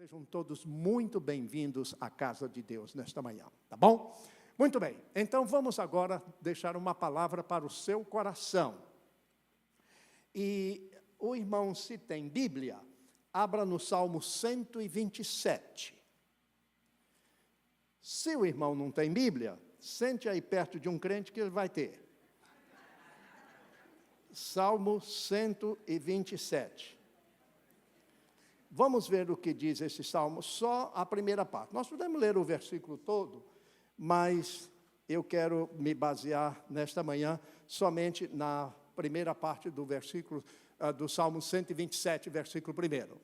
Sejam todos muito bem-vindos à casa de Deus nesta manhã, tá bom? Muito bem, então vamos agora deixar uma palavra para o seu coração. E o irmão, se tem Bíblia, abra no Salmo 127. Se o irmão não tem Bíblia, sente aí perto de um crente que ele vai ter. Salmo 127. Vamos ver o que diz esse salmo, só a primeira parte. Nós podemos ler o versículo todo, mas eu quero me basear nesta manhã somente na primeira parte do versículo, do Salmo 127, versículo 1.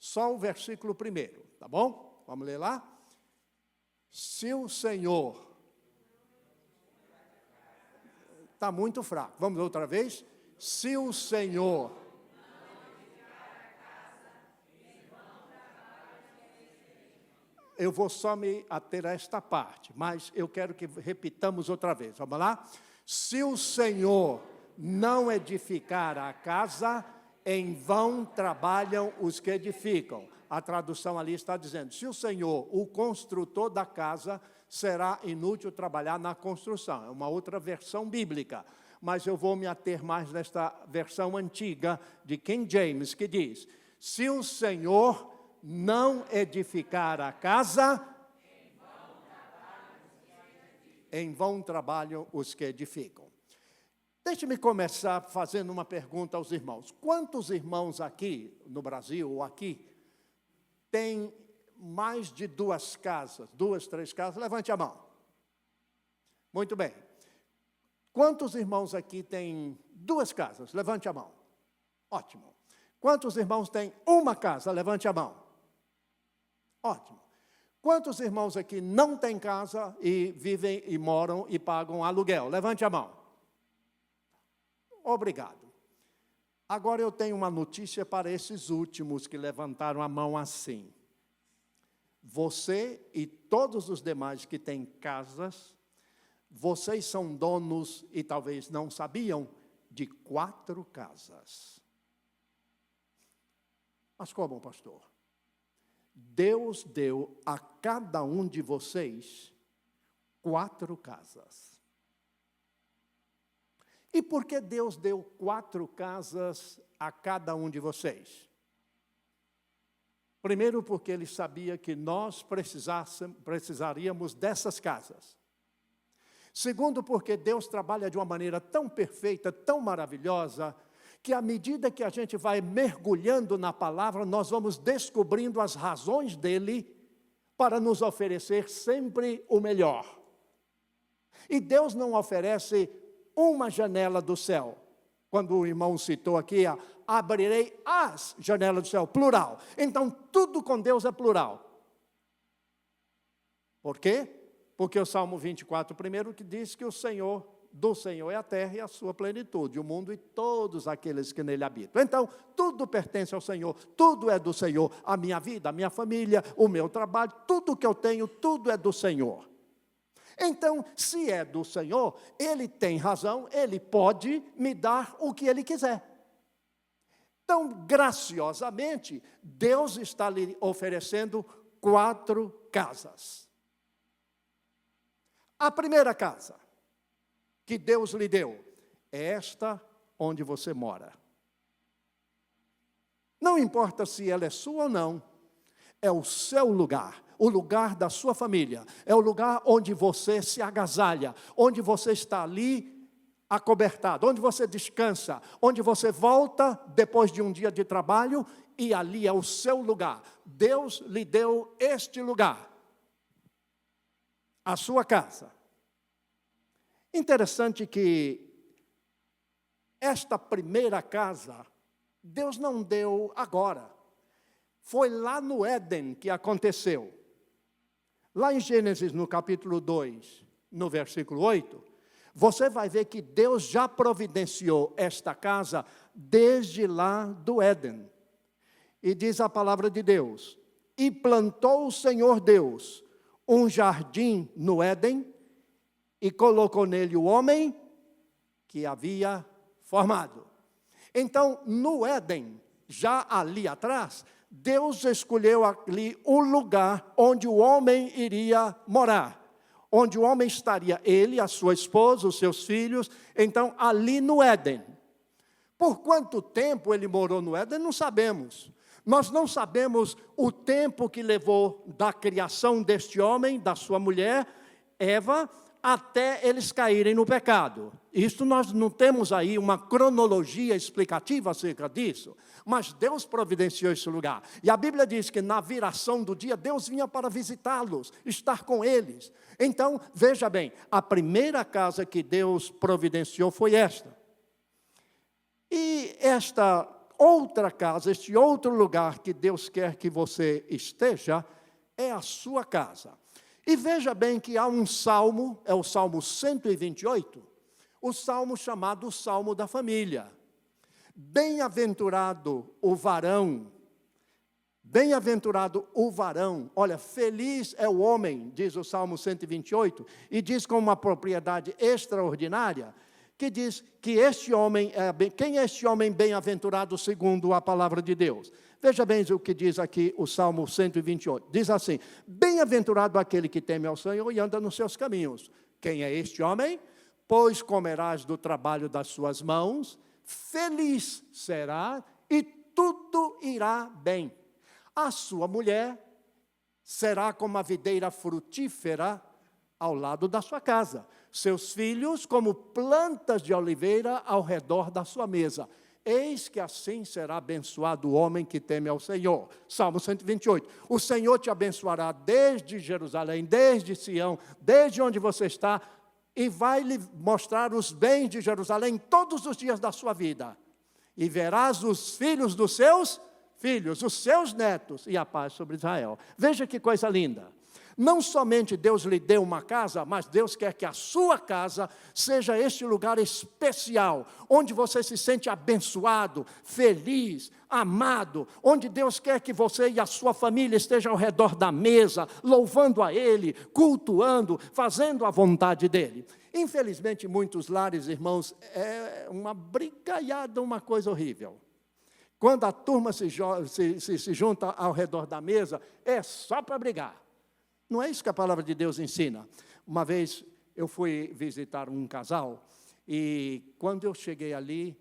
Só o versículo 1, tá bom? Vamos ler lá? Se o Senhor... Está muito fraco. Vamos outra vez? Se o Senhor... Eu vou só me ater a esta parte, mas eu quero que repitamos outra vez. Vamos lá? Se o Senhor não edificar a casa, em vão trabalham os que edificam. A tradução ali está dizendo, se o Senhor, o construtor da casa, será inútil trabalhar na construção. É uma outra versão bíblica, mas eu vou me ater mais nesta versão antiga de King James, que diz, se o Senhor não edificar a casa, em vão trabalham os que edificam. Deixe-me começar fazendo uma pergunta aos irmãos. Quantos irmãos aqui, no Brasil ou aqui, têm mais de 2 casas, 2, 3 casas? Levante a mão. Muito bem. Quantos irmãos aqui têm 2 casas? Levante a mão. Ótimo. Quantos irmãos têm 1 casa? Levante a mão. Ótimo. Quantos irmãos aqui não têm casa e vivem e moram e pagam aluguel? Levante a mão. Obrigado. Agora eu tenho uma notícia para esses últimos que levantaram a mão assim. Você e todos os demais que têm casas, vocês são donos, e talvez não sabiam, de 4 casas. Mas como, pastor? Deus deu a cada um de vocês 4 casas. E por que Deus deu 4 casas a cada um de vocês? Primeiro, porque Ele sabia que nós precisaríamos dessas casas. Segundo, porque Deus trabalha de uma maneira tão perfeita, tão maravilhosa, que à medida que a gente vai mergulhando na palavra, nós vamos descobrindo as razões dele para nos oferecer sempre o melhor. E Deus não oferece uma janela do céu. Quando o irmão citou aqui, abrirei as janelas do céu, plural. Então, tudo com Deus é plural. Por quê? Porque o Salmo 24, primeiro, que diz que do Senhor é a terra e a sua plenitude, o mundo e todos aqueles que nele habitam. Então, tudo pertence ao Senhor, tudo é do Senhor. A minha vida, a minha família, o meu trabalho, tudo que eu tenho, tudo é do Senhor. Então, se é do Senhor, Ele tem razão, Ele pode me dar o que Ele quiser. Então, graciosamente, Deus está lhe oferecendo 4 casas. A primeira casa que Deus lhe deu, é esta onde você mora. Não importa se ela é sua ou não, é o seu lugar, o lugar da sua família, é o lugar onde você se agasalha, onde você está ali acobertado, onde você descansa, onde você volta depois de um dia de trabalho e ali é o seu lugar. Deus lhe deu este lugar, a sua casa. Interessante que esta primeira casa, Deus não deu agora. Foi lá no Éden que aconteceu. Lá em Gênesis, no capítulo 2, no versículo 8, você vai ver que Deus já providenciou esta casa desde lá do Éden. E diz a palavra de Deus, e plantou o Senhor Deus um jardim no Éden, e colocou nele o homem que havia formado. Então, no Éden, já ali atrás, Deus escolheu ali um lugar onde o homem iria morar, onde o homem estaria, ele, a sua esposa, os seus filhos, então ali no Éden. Por quanto tempo ele morou no Éden, não sabemos. Nós não sabemos o tempo que levou da criação deste homem, da sua mulher, Eva, até eles caírem no pecado. Isto nós não temos aí uma cronologia explicativa acerca disso, mas Deus providenciou esse lugar. E a Bíblia diz que na viração do dia, Deus vinha para visitá-los, estar com eles. Então, veja bem, a primeira casa que Deus providenciou foi esta. E esta outra casa, este outro lugar que Deus quer que você esteja, é a sua casa. E veja bem que há um salmo, é o Salmo 128, o salmo chamado Salmo da Família. Bem-aventurado o varão, olha, feliz é o homem, diz o Salmo 128, e diz com uma propriedade extraordinária, que diz que este homem quem é este homem bem-aventurado segundo a palavra de Deus? Veja bem o que diz aqui o Salmo 128. Diz assim: bem-aventurado aquele que teme ao Senhor e anda nos seus caminhos. Quem é este homem? Pois comerás do trabalho das suas mãos, feliz será e tudo irá bem. A sua mulher será como a videira frutífera ao lado da sua casa. Seus filhos como plantas de oliveira ao redor da sua mesa. Eis que assim será abençoado o homem que teme ao Senhor. Salmo 128. O Senhor te abençoará desde Jerusalém, desde Sião, desde onde você está, e vai lhe mostrar os bens de Jerusalém todos os dias da sua vida. E verás os filhos dos seus filhos, os seus netos, e a paz sobre Israel. Veja que coisa linda. Não somente Deus lhe deu uma casa, mas Deus quer que a sua casa seja este lugar especial, onde você se sente abençoado, feliz, amado, onde Deus quer que você e a sua família estejam ao redor da mesa, louvando a Ele, cultuando, fazendo a vontade dEle. Infelizmente, muitos lares, irmãos, é uma brigaiada, uma coisa horrível. Quando a turma se junta ao redor da mesa, é só para brigar. Não é isso que a palavra de Deus ensina. Uma vez eu fui visitar um casal e quando eu cheguei ali,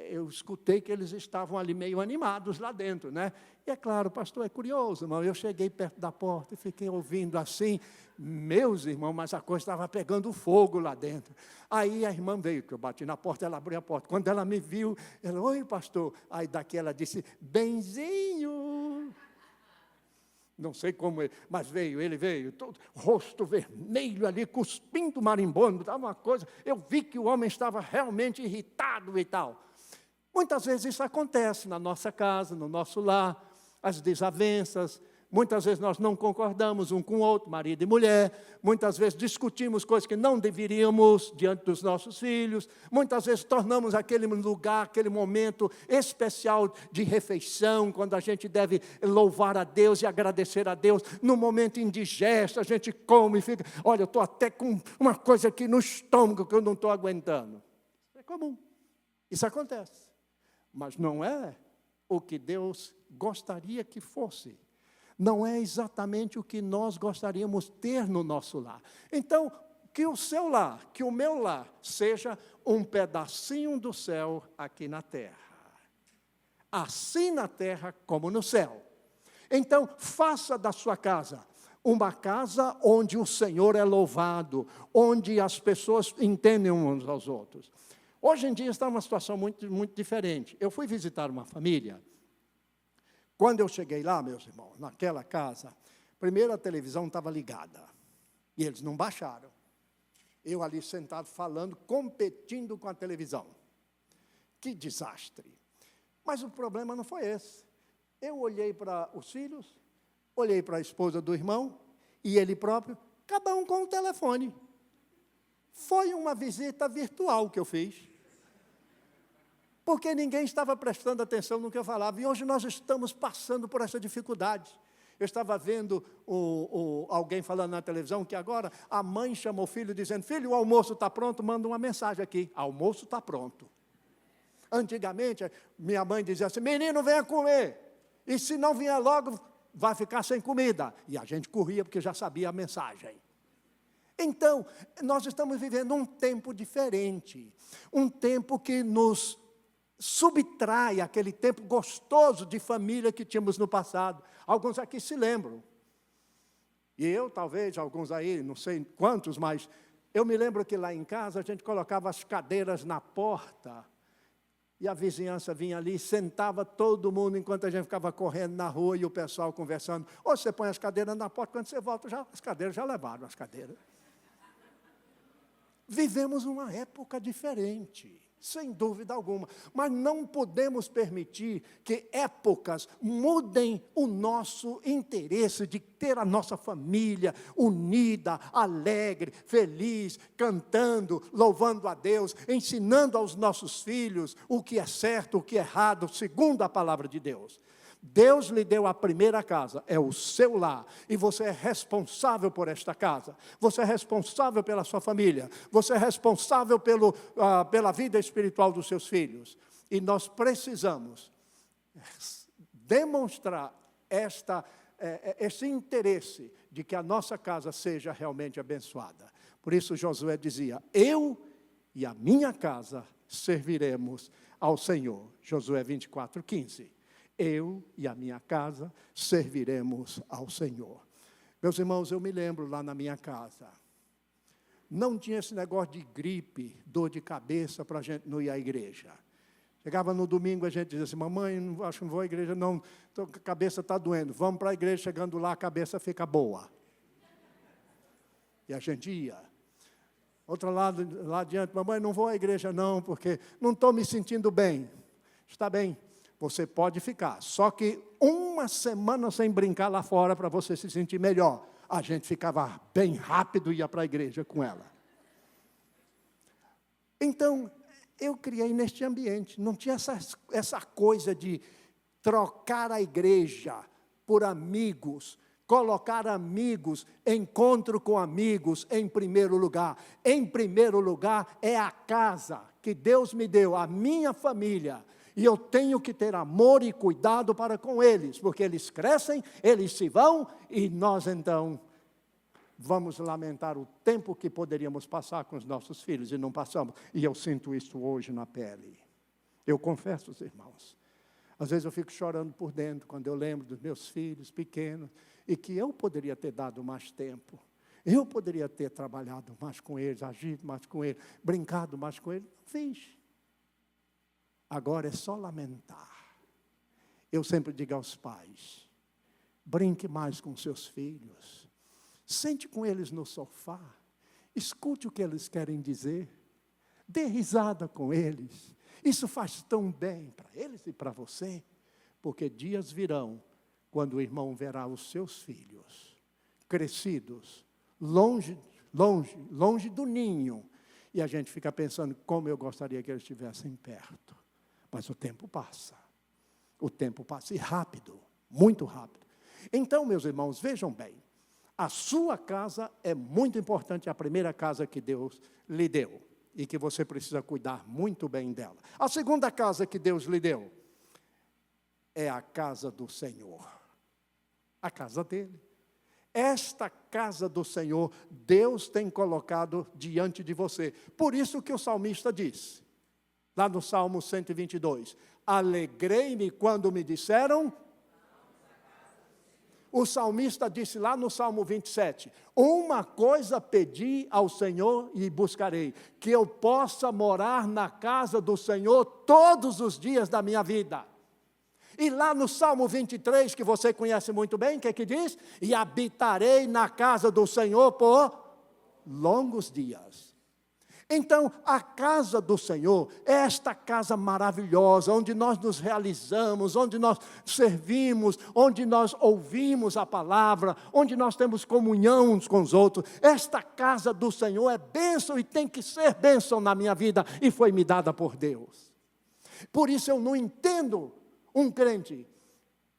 eu escutei que eles estavam ali meio animados lá dentro, né? E é claro, pastor, é curioso, irmão. Eu cheguei perto da porta e fiquei ouvindo assim, meus irmãos, mas a coisa estava pegando fogo lá dentro. Aí a irmã veio, que eu bati na porta, ela abriu a porta. Quando ela me viu, ela, oi, pastor. Aí daqui ela disse, benzinho. Não sei como, mas ele veio, todo rosto vermelho ali, cuspindo marimbondo, estava uma coisa, eu vi que o homem estava realmente irritado e tal. Muitas vezes isso acontece na nossa casa, no nosso lar, as desavenças, muitas vezes nós não concordamos um com o outro, marido e mulher, muitas vezes discutimos coisas que não deveríamos diante dos nossos filhos, muitas vezes tornamos aquele lugar, aquele momento especial de refeição, quando a gente deve louvar a Deus e agradecer a Deus, no momento indigesto, a gente come e fica, olha, eu estou até com uma coisa aqui no estômago que eu não estou aguentando. É comum, isso acontece, mas não é o que Deus gostaria que fosse. Não é exatamente o que nós gostaríamos ter no nosso lar. Então, que o seu lar, que o meu lar, seja um pedacinho do céu aqui na terra. Assim na terra como no céu. Então, faça da sua casa uma casa onde o Senhor é louvado, onde as pessoas entendem uns aos outros. Hoje em dia está uma situação muito, muito diferente. Eu fui visitar uma família. Quando eu cheguei lá, meus irmãos, naquela casa, primeiro a televisão estava ligada, e eles não baixaram. Eu ali sentado falando, competindo com a televisão. Que desastre. Mas o problema não foi esse. Eu olhei para os filhos, olhei para a esposa do irmão, e ele próprio, cada um com o telefone. Foi uma visita virtual que eu fiz. Porque ninguém estava prestando atenção no que eu falava. E hoje nós estamos passando por essa dificuldade. Eu estava vendo alguém falando na televisão que agora a mãe chamou o filho dizendo, filho, o almoço está pronto, manda uma mensagem aqui. Almoço está pronto. Antigamente, minha mãe dizia assim, menino, venha comer. E se não vier logo, vai ficar sem comida. E a gente corria porque já sabia a mensagem. Então, nós estamos vivendo um tempo diferente. Um tempo que nos subtrai aquele tempo gostoso de família que tínhamos no passado. Alguns aqui se lembram. E eu, talvez, alguns aí, não sei quantos, mas eu me lembro que lá em casa a gente colocava as cadeiras na porta e a vizinhança vinha ali, sentava todo mundo enquanto a gente ficava correndo na rua e o pessoal conversando. Ou você põe as cadeiras na porta, quando você volta, as cadeiras já levaram as cadeiras. Vivemos uma época diferente, sem dúvida alguma, mas não podemos permitir que épocas mudem o nosso interesse de ter a nossa família unida, alegre, feliz, cantando, louvando a Deus, ensinando aos nossos filhos o que é certo, o que é errado, segundo a palavra de Deus. Deus lhe deu a primeira casa, é o seu lar, e você é responsável por esta casa, você é responsável pela sua família, você é responsável pela vida espiritual dos seus filhos. E nós precisamos demonstrar esse interesse de que a nossa casa seja realmente abençoada. Por isso Josué dizia, eu e a minha casa serviremos ao Senhor. Josué 24:15. Eu e a minha casa serviremos ao Senhor. Meus irmãos, eu me lembro lá na minha casa, não tinha esse negócio de gripe, dor de cabeça para a gente não ir à igreja. Chegava no domingo, a gente dizia assim, mamãe, acho que não vou à igreja não, a cabeça está doendo, vamos para a igreja, chegando lá a cabeça fica boa. E a gente ia. Outra lá adiante, mamãe, não vou à igreja não, porque não estou me sentindo bem. Está bem. Você pode ficar, só que uma semana sem brincar lá fora para você se sentir melhor. A gente ficava bem rápido e ia para a igreja com ela. Então, eu criei neste ambiente, não tinha essa coisa de trocar a igreja por amigos, colocar amigos, encontro com amigos em primeiro lugar. Em primeiro lugar é a casa que Deus me deu, a minha família. E eu tenho que ter amor e cuidado para com eles, porque eles crescem, eles se vão, e nós então vamos lamentar o tempo que poderíamos passar com os nossos filhos, e não passamos. E eu sinto isso hoje na pele. Eu confesso, irmãos, às vezes eu fico chorando por dentro, quando eu lembro dos meus filhos pequenos, e que eu poderia ter dado mais tempo. Eu poderia ter trabalhado mais com eles, agido mais com eles, brincado mais com eles. Não fiz. Agora é só lamentar. Eu sempre digo aos pais, brinque mais com seus filhos, sente com eles no sofá, escute o que eles querem dizer, dê risada com eles. Isso faz tão bem para eles e para você, porque dias virão quando o irmão verá os seus filhos crescidos, longe do ninho, e a gente fica pensando como eu gostaria que eles estivessem perto. Mas o tempo passa, e rápido, muito rápido. Então, meus irmãos, vejam bem, a sua casa é muito importante, a primeira casa que Deus lhe deu, e que você precisa cuidar muito bem dela. A segunda casa que Deus lhe deu é a casa do Senhor, a casa dele. Esta casa do Senhor, Deus tem colocado diante de você. Por isso que o salmista diz, lá no Salmo 122, alegrei-me quando me disseram. O salmista disse lá no Salmo 27, uma coisa pedi ao Senhor e buscarei, que eu possa morar na casa do Senhor todos os dias da minha vida. E lá no Salmo 23, que você conhece muito bem, o que é que diz? E habitarei na casa do Senhor por longos dias. Então, a casa do Senhor é esta casa maravilhosa, onde nós nos realizamos, onde nós servimos, onde nós ouvimos a palavra, onde nós temos comunhão uns com os outros. Esta casa do Senhor é bênção e tem que ser bênção na minha vida, e foi me dada por Deus. Por isso eu não entendo um crente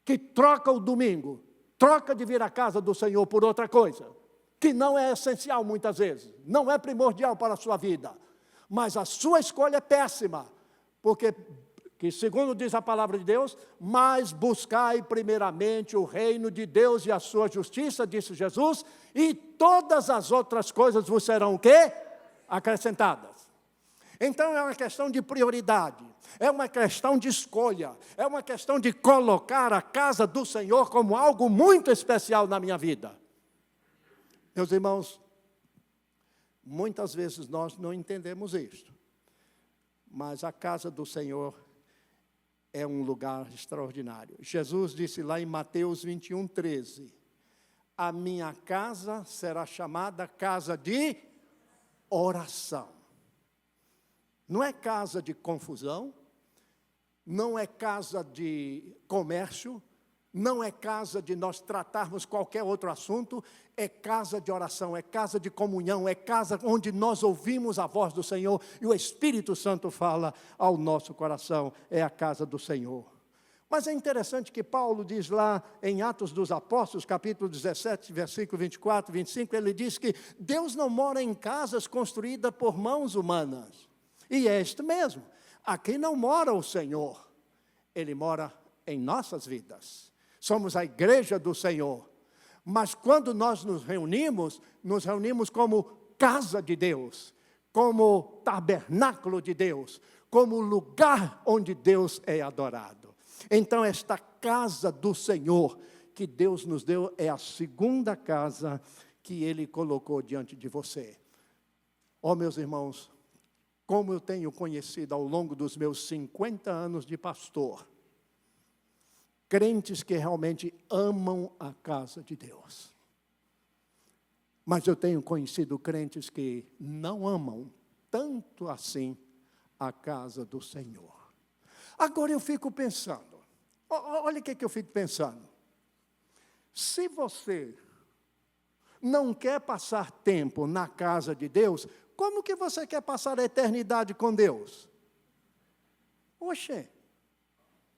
que troca o domingo, troca de vir à casa do Senhor por outra coisa, que não é essencial muitas vezes, não é primordial para a sua vida, mas a sua escolha é péssima, porque que segundo diz a palavra de Deus, mas buscai primeiramente o reino de Deus e a sua justiça, disse Jesus, e todas as outras coisas vos serão o quê? Acrescentadas. Então é uma questão de prioridade, é uma questão de escolha, é uma questão de colocar a casa do Senhor como algo muito especial na minha vida. Meus irmãos, muitas vezes nós não entendemos isto, mas a casa do Senhor é um lugar extraordinário. Jesus disse lá em Mateus 21:13, a minha casa será chamada casa de oração. Não é casa de confusão, não é casa de comércio, não é casa de nós tratarmos qualquer outro assunto, é casa de oração, é casa de comunhão, é casa onde nós ouvimos a voz do Senhor e o Espírito Santo fala ao nosso coração, é a casa do Senhor. Mas é interessante que Paulo diz lá em Atos dos Apóstolos, capítulo 17, versículo 24, 25, ele diz que Deus não mora em casas construídas por mãos humanas. E é isto mesmo, aqui não mora o Senhor, Ele mora em nossas vidas. Somos a igreja do Senhor. Mas quando nós nos reunimos como casa de Deus, como tabernáculo de Deus, como lugar onde Deus é adorado. Então esta casa do Senhor que Deus nos deu é a segunda casa que Ele colocou diante de você. Oh, meus irmãos, como eu tenho conhecido ao longo dos meus 50 anos de pastor, crentes que realmente amam a casa de Deus. Mas eu tenho conhecido crentes que não amam tanto assim a casa do Senhor. Agora eu fico pensando, olha o que eu fico pensando. Se você não quer passar tempo na casa de Deus, como que você quer passar a eternidade com Deus? Oxê,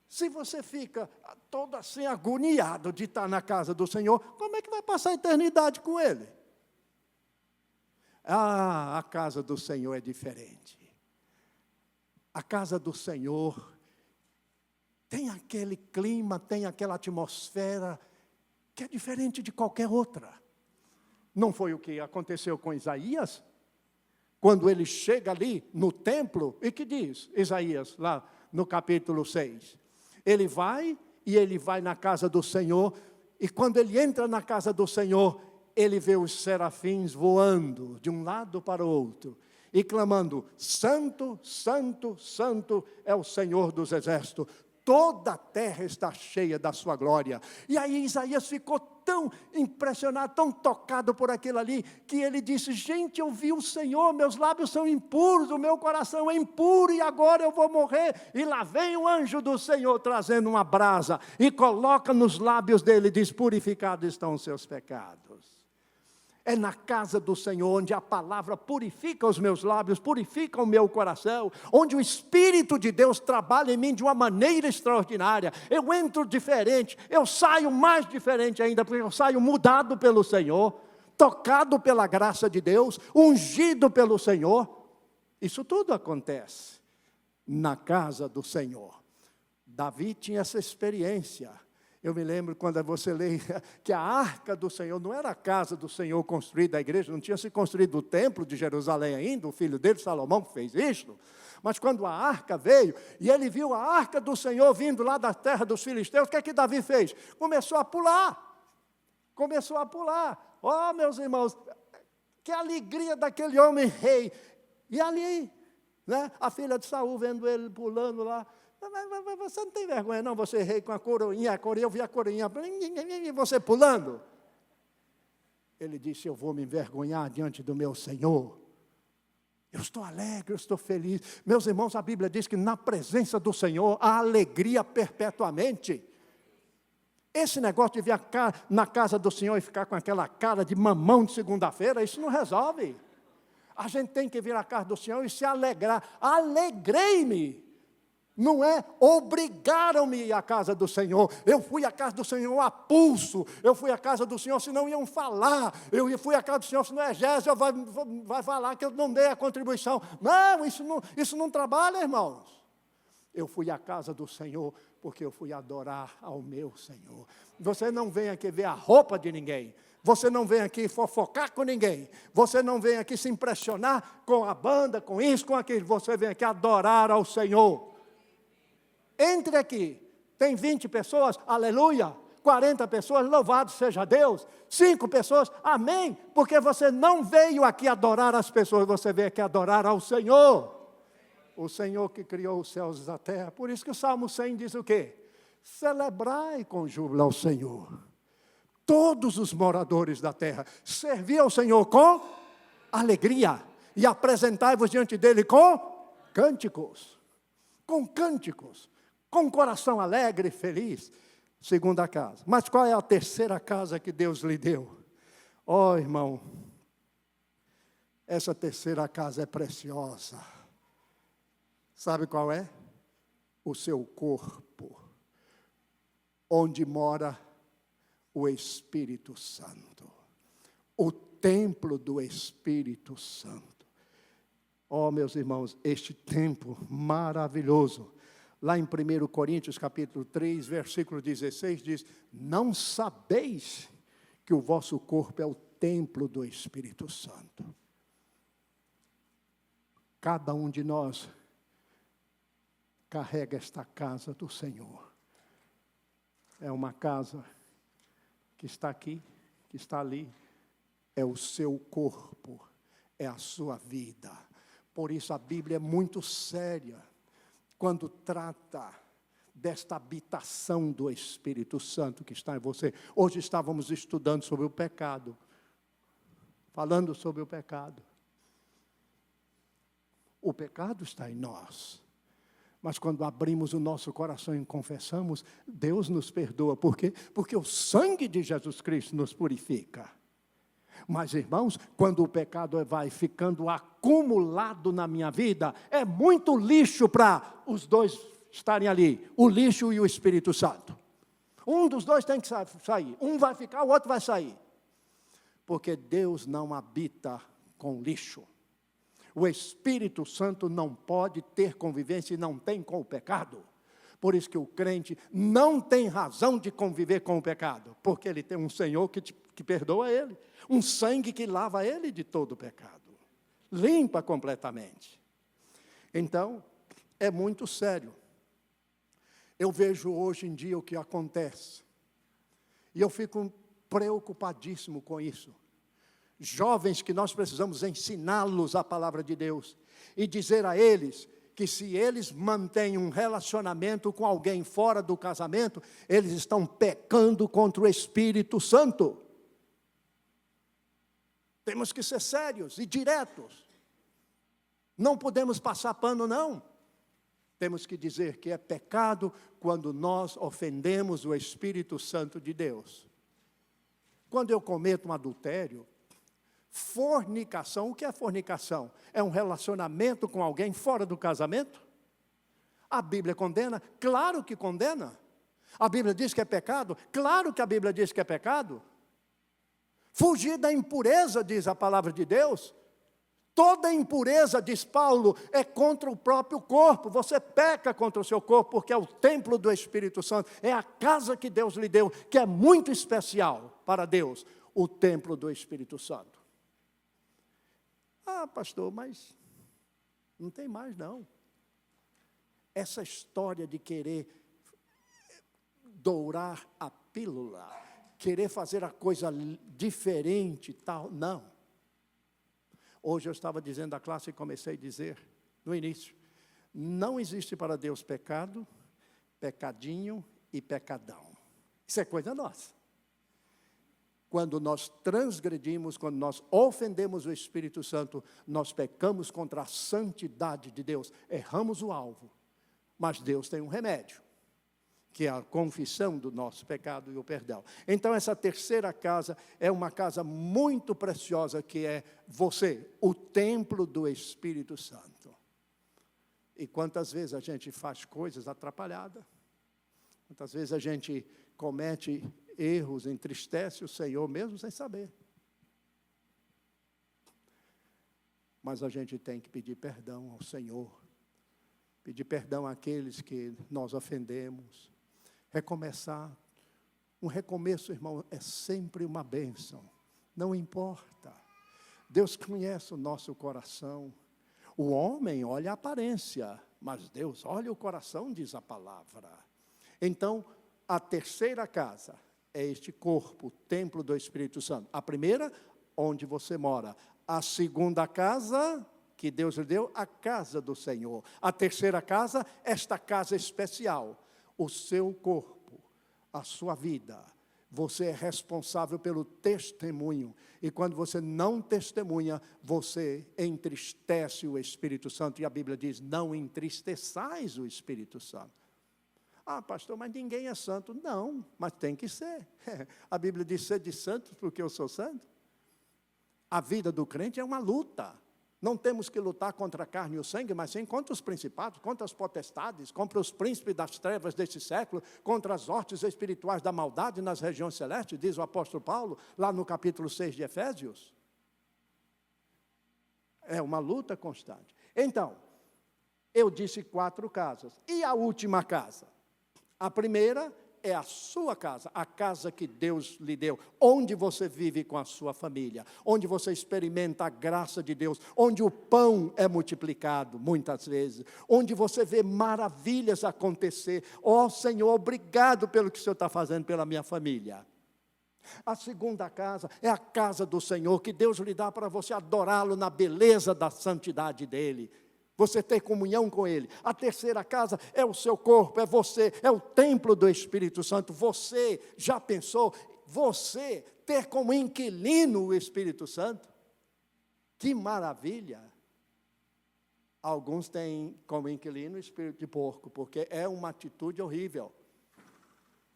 se você fica todo assim agoniado de estar na casa do Senhor, como é que vai passar a eternidade com Ele? Ah, a casa do Senhor é diferente. A casa do Senhor tem aquele clima, tem aquela atmosfera que é diferente de qualquer outra. Não foi o que aconteceu com Isaías? Quando ele chega ali no templo, e que diz Isaías, lá no capítulo 6? Ele vai na casa do Senhor, e quando ele entra na casa do Senhor, ele vê os serafins voando de um lado para o outro, e clamando, santo, santo, santo é o Senhor dos exércitos. Toda a terra está cheia da sua glória. E aí Isaías ficou tão impressionado, tão tocado por aquilo ali, que ele disse, gente, eu vi o Senhor, meus lábios são impuros, o meu coração é impuro, e agora eu vou morrer. E lá vem o anjo do Senhor trazendo uma brasa, e coloca nos lábios dele, diz, purificados estão os seus pecados. É na casa do Senhor, onde a palavra purifica os meus lábios, purifica o meu coração, onde o Espírito de Deus trabalha em mim de uma maneira extraordinária. Eu entro diferente, eu saio mais diferente ainda, porque eu saio mudado pelo Senhor, tocado pela graça de Deus, ungido pelo Senhor. Isso tudo acontece na casa do Senhor. Davi tinha essa experiência. Eu me lembro quando você lê que a arca do Senhor, não era a casa do Senhor construída, a igreja, não tinha se construído o templo de Jerusalém ainda, o filho dele, Salomão, que fez isso. Mas quando a arca veio, e ele viu a arca do Senhor vindo lá da terra dos filisteus, o que é que Davi fez? Começou a pular. Começou a pular. Oh, meus irmãos, que alegria daquele homem rei. E ali, né, a filha de Saul vendo ele pulando lá, você não tem vergonha não, você rei com a coroinha, eu vi a coroinha, e você pulando. Ele disse, eu vou me envergonhar diante do meu Senhor. Eu estou alegre, eu estou feliz. Meus irmãos, a Bíblia diz que na presença do Senhor há alegria perpetuamente. Esse negócio de vir na casa do Senhor e ficar com aquela cara de mamão de segunda-feira, isso não resolve. A gente tem que vir à casa do Senhor e se alegrar. Alegrei-me. Não é obrigaram-me a ir à casa do Senhor. Eu fui à casa do Senhor a pulso. Eu fui à casa do Senhor, senão iam falar. Eu fui à casa do Senhor, senão Egésio vai falar que eu não dei a contribuição. Não, isso não trabalha, irmãos. Eu fui à casa do Senhor porque eu fui adorar ao meu Senhor. Você não vem aqui ver a roupa de ninguém. Você não vem aqui fofocar com ninguém. Você não vem aqui se impressionar com a banda, com isso, com aquilo. Você vem aqui adorar ao Senhor. Entre aqui. Tem 20 pessoas, aleluia. 40 pessoas, louvado seja Deus. 5 pessoas, amém. Porque você não veio aqui adorar as pessoas, você veio aqui adorar ao Senhor. O Senhor que criou os céus e a terra. Por isso que o Salmo 100 diz o quê? Celebrai com júbilo ao Senhor. Todos os moradores da terra, servi ao Senhor com alegria. E apresentai-vos diante dele com cânticos. Com cânticos. Com coração alegre e feliz. Segunda casa. Mas qual é a terceira casa que Deus lhe deu? Oh, irmão, essa terceira casa é preciosa. Sabe qual é? O seu corpo, onde mora o Espírito Santo. O templo do Espírito Santo. Oh, meus irmãos, este templo maravilhoso. Lá em 1 Coríntios, capítulo 3, versículo 16, diz: não sabeis que o vosso corpo é o templo do Espírito Santo. Cada um de nós carrega esta casa do Senhor. É uma casa que está aqui, que está ali. É o seu corpo, é a sua vida. Por isso a Bíblia é muito séria quando trata desta habitação do Espírito Santo que está em você. Hoje estávamos estudando sobre o pecado, falando sobre o pecado. O pecado está em nós. Mas quando abrimos o nosso coração e confessamos, Deus nos perdoa. Por quê? Porque o sangue de Jesus Cristo nos purifica. Mas, irmãos, quando o pecado vai ficando acumulado na minha vida, é muito lixo para os dois estarem ali, o lixo e o Espírito Santo. Um dos dois tem que sair. Um vai ficar, o outro vai sair. Porque Deus não habita com lixo. O Espírito Santo não pode ter convivência e não tem com o pecado. Por isso que o crente não tem razão de conviver com o pecado. Porque ele tem um Senhor que perdoa ele. Um sangue que lava ele de todo o pecado. Limpa completamente. Então, é muito sério. Eu vejo hoje em dia o que acontece. E eu fico preocupadíssimo com isso. Jovens que nós precisamos ensiná-los a palavra de Deus. E dizer a eles que se eles mantêm um relacionamento com alguém fora do casamento, eles estão pecando contra o Espírito Santo. Temos que ser sérios e diretos. Não podemos passar pano, não. Temos que dizer que é pecado quando nós ofendemos o Espírito Santo de Deus. Quando eu cometo um adultério, fornicação, o que é fornicação? É um relacionamento com alguém fora do casamento? A Bíblia condena? Claro que condena. A Bíblia diz que é pecado? Claro que a Bíblia diz que é pecado. Fugir da impureza, diz a palavra de Deus. Toda impureza, diz Paulo, é contra o próprio corpo. Você peca contra o seu corpo, porque é o templo do Espírito Santo. É a casa que Deus lhe deu, que é muito especial para Deus. O templo do Espírito Santo. Ah, pastor, mas não tem mais não. Essa história de querer dourar a pílula, querer fazer a coisa diferente e tal, não. Hoje eu estava dizendo à classe e comecei a dizer, no início, não existe para Deus pecado, pecadinho e pecadão. Isso é coisa nossa. Quando nós transgredimos, quando nós ofendemos o Espírito Santo, nós pecamos contra a santidade de Deus, erramos o alvo. Mas Deus tem um remédio, que é a confissão do nosso pecado e o perdão. Então, essa terceira casa é uma casa muito preciosa, que é você, o templo do Espírito Santo. E quantas vezes a gente faz coisas atrapalhadas, quantas vezes a gente comete erros, entristece o Senhor mesmo sem saber. Mas a gente tem que pedir perdão ao Senhor. pedir perdão àqueles que nós ofendemos, recomeçar. Um recomeço, irmão, é sempre uma bênção, não importa. Deus conhece o nosso coração. O homem olha a aparência, mas Deus olha o coração, diz a palavra. Então, a terceira casa é este corpo, o templo do Espírito Santo. A primeira, onde você mora. A segunda casa que Deus lhe deu, a casa do Senhor. A terceira casa, esta casa especial, o seu corpo, a sua vida. Você é responsável pelo testemunho. E quando você não testemunha, você entristece o Espírito Santo. E a Bíblia diz, não entristeçais o Espírito Santo. Ah, pastor, mas ninguém é santo. Não, mas tem que ser. A Bíblia diz, sede santos porque eu sou santo. A vida do crente é uma luta. Não temos que lutar contra a carne e o sangue, mas sim contra os principados, contra as potestades, contra os príncipes das trevas deste século, contra as hostes espirituais da maldade nas regiões celestes, diz o apóstolo Paulo, lá no capítulo 6 de Efésios. É uma luta constante. Então, eu disse 4 casas. E a última casa? A primeira é a sua casa, a casa que Deus lhe deu, onde você vive com a sua família, onde você experimenta a graça de Deus, onde o pão é multiplicado, muitas vezes, onde você vê maravilhas acontecer. Ó Senhor, obrigado pelo que o Senhor está fazendo pela minha família. A segunda casa é a casa do Senhor, que Deus lhe dá para você adorá-lo na beleza da santidade dEle. Você ter comunhão com Ele. A terceira casa é o seu corpo, é você, é o templo do Espírito Santo. Você já pensou, você ter como inquilino o Espírito Santo? Que maravilha! Alguns têm como inquilino o espírito de porco, porque é uma atitude horrível.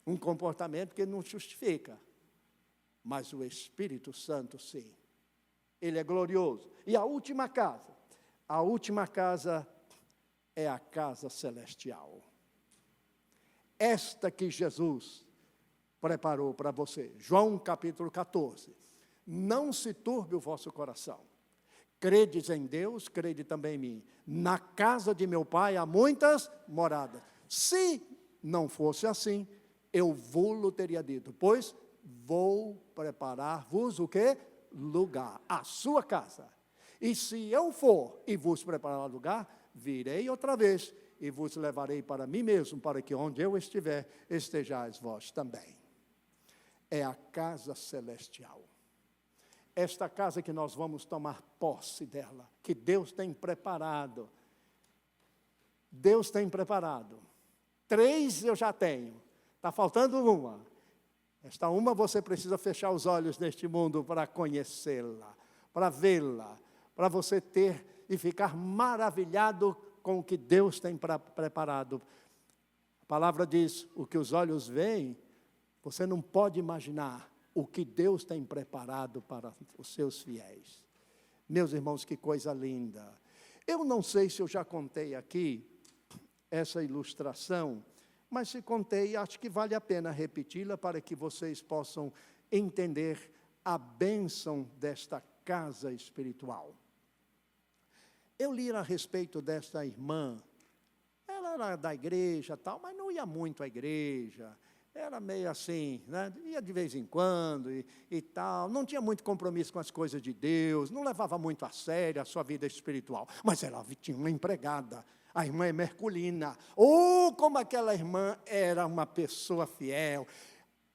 Um comportamento que não justifica. Mas o Espírito Santo, sim. Ele é glorioso. E a última casa? A última casa é a casa celestial. Esta que Jesus preparou para você. João capítulo 14. Não se turbe o vosso coração. Credes em Deus, crede também em mim. Na casa de meu Pai há muitas moradas. Se não fosse assim, eu vou-lo teria dito. Pois vou preparar-vos o quê? Lugar. A sua casa. E se eu for e vos preparar lugar, virei outra vez e vos levarei para mim mesmo, para que onde eu estiver, estejais vós também. É a casa celestial. Esta casa que nós vamos tomar posse dela, que Deus tem preparado. Deus tem preparado. 3 eu já tenho. Está faltando uma. Esta uma você precisa fechar os olhos neste mundo para conhecê-la, para vê-la, para você ter e ficar maravilhado com o que Deus tem preparado. A palavra diz, o que os olhos veem, você não pode imaginar o que Deus tem preparado para os seus fiéis. Meus irmãos, que coisa linda. Eu não sei se eu já contei aqui essa ilustração, mas se contei, acho que vale a pena repeti-la para que vocês possam entender a bênção desta casa espiritual. Eu li a respeito desta irmã. Ela era da igreja tal, mas não ia muito à igreja. Era meio assim, né? Ia de vez em quando e tal. Não tinha muito compromisso com as coisas de Deus. Não levava muito a sério a sua vida espiritual. Mas ela tinha uma empregada, a irmã Merculina. Oh, como aquela irmã era uma pessoa fiel.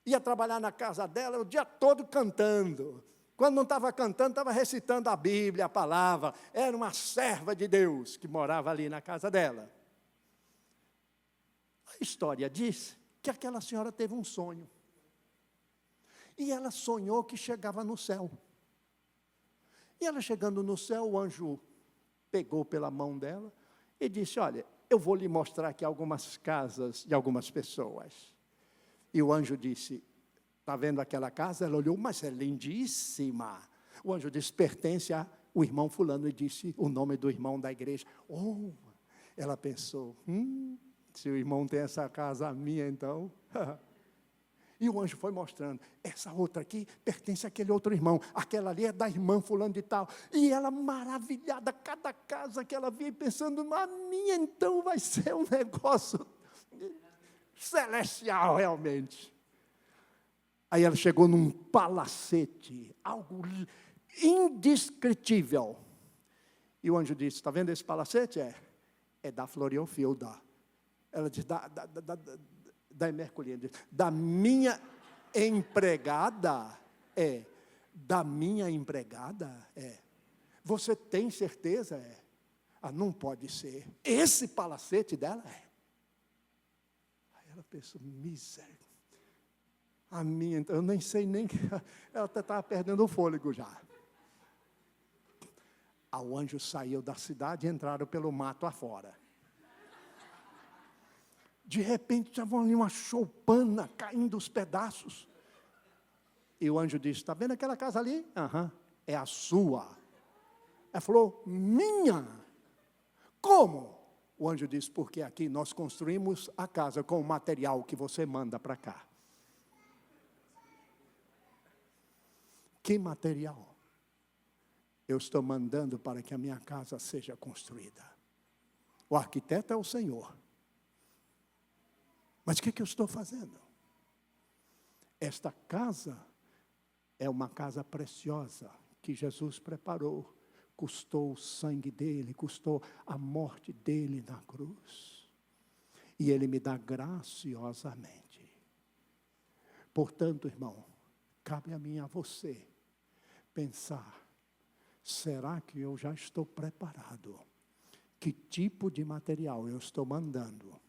Ia trabalhar na casa dela o dia todo cantando. Quando não estava cantando, estava recitando a Bíblia, a palavra. Era uma serva de Deus que morava ali na casa dela. A história diz que aquela senhora teve um sonho. E ela sonhou que chegava no céu. E ela chegando no céu, o anjo pegou pela mão dela e disse, olha, eu vou lhe mostrar aqui algumas casas de algumas pessoas. E o anjo disse, está vendo aquela casa? Ela olhou, mas é lindíssima. O anjo disse, pertence ao irmão fulano, e disse o nome do irmão da igreja. Oh, ela pensou, se o irmão tem essa casa, a minha então. E o anjo foi mostrando, essa outra aqui pertence àquele outro irmão, aquela ali é da irmã fulano de tal. E ela maravilhada, cada casa que ela via, pensando, a minha então vai ser um negócio celestial realmente. Aí ela chegou num palacete, algo indescritível. E o anjo disse, está vendo esse palacete? É da Floriofilda. Ela disse, da Merculina, da minha empregada? Da minha empregada? Você tem certeza? Não pode ser. Esse palacete dela? Aí ela pensou, miséria. A minha, eu nem sei nem, ela até estava perdendo o fôlego já. O anjo saiu da cidade e entraram pelo mato afora. De repente, estavam ali uma choupana caindo os pedaços. E o anjo disse, está vendo aquela casa ali? É a sua. Ela falou, minha. Como? O anjo disse, porque aqui nós construímos a casa com o material que você manda para cá. Que material? Eu estou mandando para que a minha casa seja construída. O arquiteto é o Senhor. Mas o que eu estou fazendo? Esta casa é uma casa preciosa que Jesus preparou. Custou o sangue dele, custou a morte dele na cruz. E ele me dá graciosamente. Portanto, irmão, cabe a mim e a você pensar, será que eu já estou preparado? Que tipo de material eu estou mandando?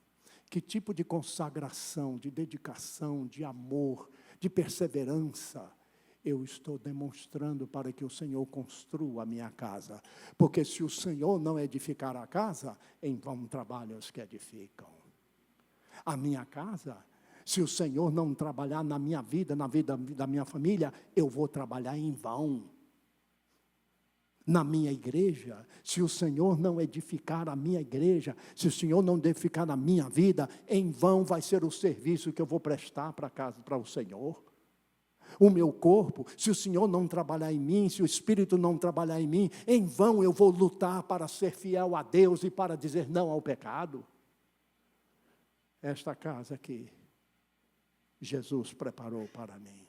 Que tipo de consagração, de dedicação, de amor, de perseverança eu estou demonstrando para que o Senhor construa a minha casa? Porque se o Senhor não edificar a casa, em vão trabalham os que edificam. A minha casa, se o Senhor não trabalhar na minha vida, na vida da minha família, eu vou trabalhar em vão. Na minha igreja, se o Senhor não edificar a minha igreja, se o Senhor não edificar a minha vida, em vão vai ser o serviço que eu vou prestar para casa, para o Senhor. O meu corpo, se o Senhor não trabalhar em mim, se o Espírito não trabalhar em mim, em vão eu vou lutar para ser fiel a Deus e para dizer não ao pecado. Esta casa aqui, Jesus preparou para mim.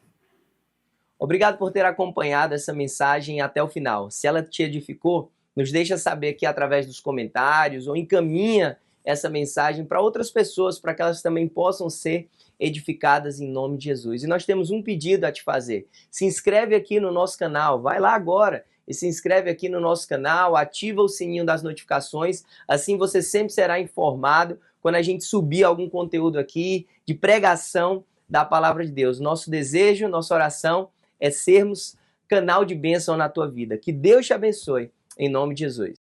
Obrigado por ter acompanhado essa mensagem até o final. Se ela te edificou, nos deixa saber aqui através dos comentários ou encaminha essa mensagem para outras pessoas, para que elas também possam ser edificadas em nome de Jesus. E nós temos um pedido a te fazer. Se inscreve aqui no nosso canal, vai lá agora e se inscreve aqui no nosso canal, ativa o sininho das notificações, assim você sempre será informado quando a gente subir algum conteúdo aqui de pregação da palavra de Deus. Nosso desejo, nossa oração é sermos canal de bênção na tua vida. Que Deus te abençoe, em nome de Jesus.